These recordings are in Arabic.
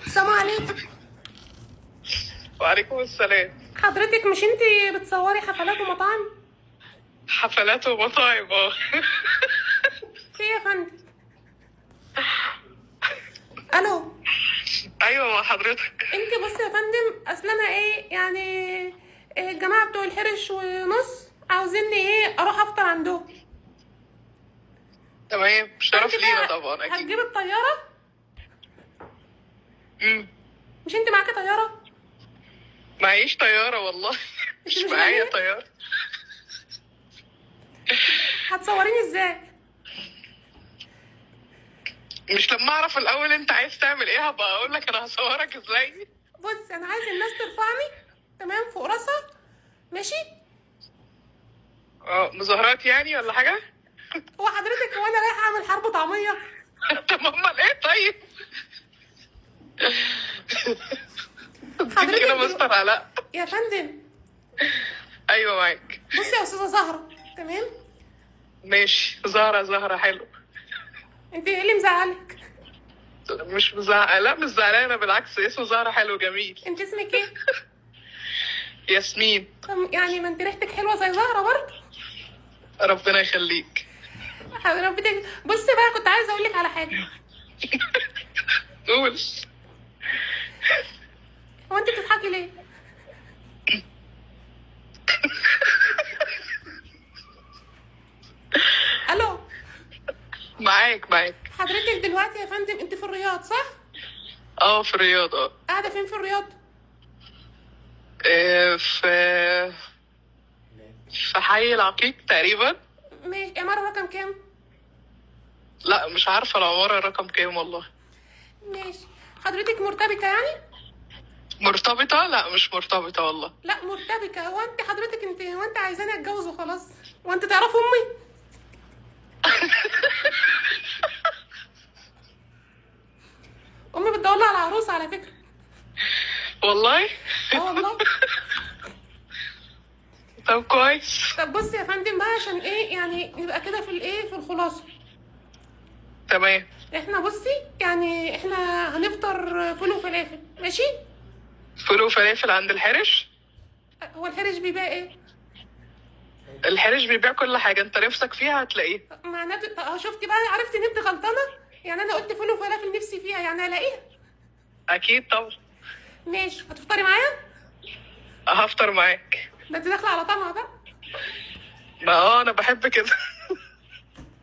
السلام عليكم. وعليكم السلام. حضرتك مش انتي بتصوري حفلات ومطاعم؟ حفلات ومطاعم في ايه يا فندم؟ الو. ايوه مع حضرتك. انتي بصي يا فندم، اصل انا ايه يعني، إيه الجماعه بتوع الحرش ونص عاوزيني ايه اروح افطر عندهم. تمام، شرف فانت لينا بقى طبعا اكيد. هتجيبي الطياره؟ امم مش انتي معاكي طياره؟ معيش طياره والله. انت مش مش معايا غنية؟ طياره. هتصوريني ازاي؟ مش لما اعرف الاول انت عايز تعمل ايه هبقى اقول لك انا هصورك ازاي. بص انا عايز الناس ترفعني تمام فوق راسها، ماشي؟ مظاهرات يعني ولا حاجه؟ هو حضرتك هو انا رايحه اعمل حرب طعميه؟ طب امال ايه طيب؟ حضرتك كده مستر علاء. يا فندم ايوه معاك. بصي يا استاذه زهره، تمام؟ ماشي، زهره حلو. انت ايه اللي مزعلك؟ مش مزعله، لا مش زعلانه، بالعكس اسمه زهره حلو جميل. انت اسمك ايه؟ ياسمين. طب يعني ما انت ريحتك حلوه زي زهره برضه. ربنا يخليك. ربنا. بصي بقى كنت عايزه اقول لك على حاجه. قول. هو انت بتضحكي ليه؟ الو. معاك. حضرتك دلوقتي يا فندم انت في الرياض صح؟ في الرياض قاعده فين في الرياض؟ في حي العقيق تقريبا. ماشي، عماره رقم كام؟ لا مش عارفه العماره رقم كام والله. ماشي. حضرتك مرتبكه يعني؟ مرتبطه؟ لا مش مرتبطه والله. لا مرتبكه. هو انت حضرتك انت هو انت عايزاني اتجوز وخلاص؟ هو انت تعرف امي؟ امي بتدور لي على عروسه على فكره. والله. اه والله. طب كويس. طب بصي يا فندم بقى عشان ايه يعني نبقى كده في الايه في الخلاصه. تمام. احنا بصي يعني احنا هنفطر فول وفلافل، ماشي؟ فول وفلافل عند الحرش. هو الحرش بيبيع ايه؟ الحرش بيبيع كل حاجه انت نفسك فيها هتلاقيها. معناته شفتي بقى، عرفتي ان انت غلطانه؟ يعني انا قلت فول وفلافل نفسي فيها يعني هلاقيها. اكيد طبعا. ماشي، هتفطري معايا؟ هفطر معاك. ده انت داخله على طمع بقى. ما انا بحب كده.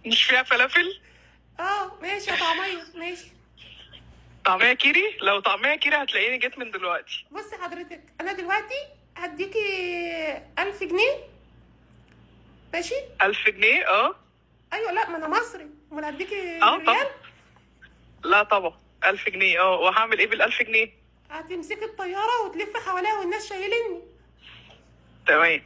مش فيها فلافل؟ ماشي يا طعميه، ماشي. طعميه كيري؟ لو طعميه كيري هتلاقيني جيت من دلوقتي. بصي حضرتك انا دلوقتي هديكي 1000 جنيه، ماشي؟ 1000 جنيه؟ ايوه، لا ما انا مصري، امال هديكي طبعا. ريال؟ لا طبعا 1000 جنيه. وهعمل ايه بال1000 جنيه؟ هتمسكي الطياره وتلفي حواليها والناس شايليني. تمام.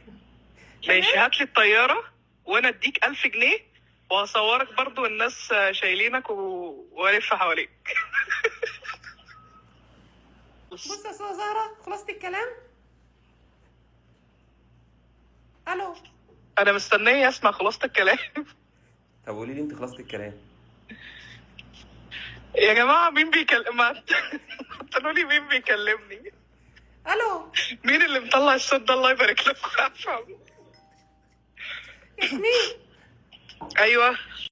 ماشي، هاتلي الطيارة وانا اديك 1000 جنيه وهصورك برضو الناس شايلينك والف حواليك. بص يا استاذه زهره، خلصت الكلام؟ الو. انا مستنية اسمع خلاصة الكلام. طب قولي لي انت خلصت الكلام. يا جماعة مين بيكلم؟ قلتلوا لي مين بيكلمني؟ الو. مين اللي مطلع الصوت ده؟ الله يبارك لكم. ياسمين. ايوه.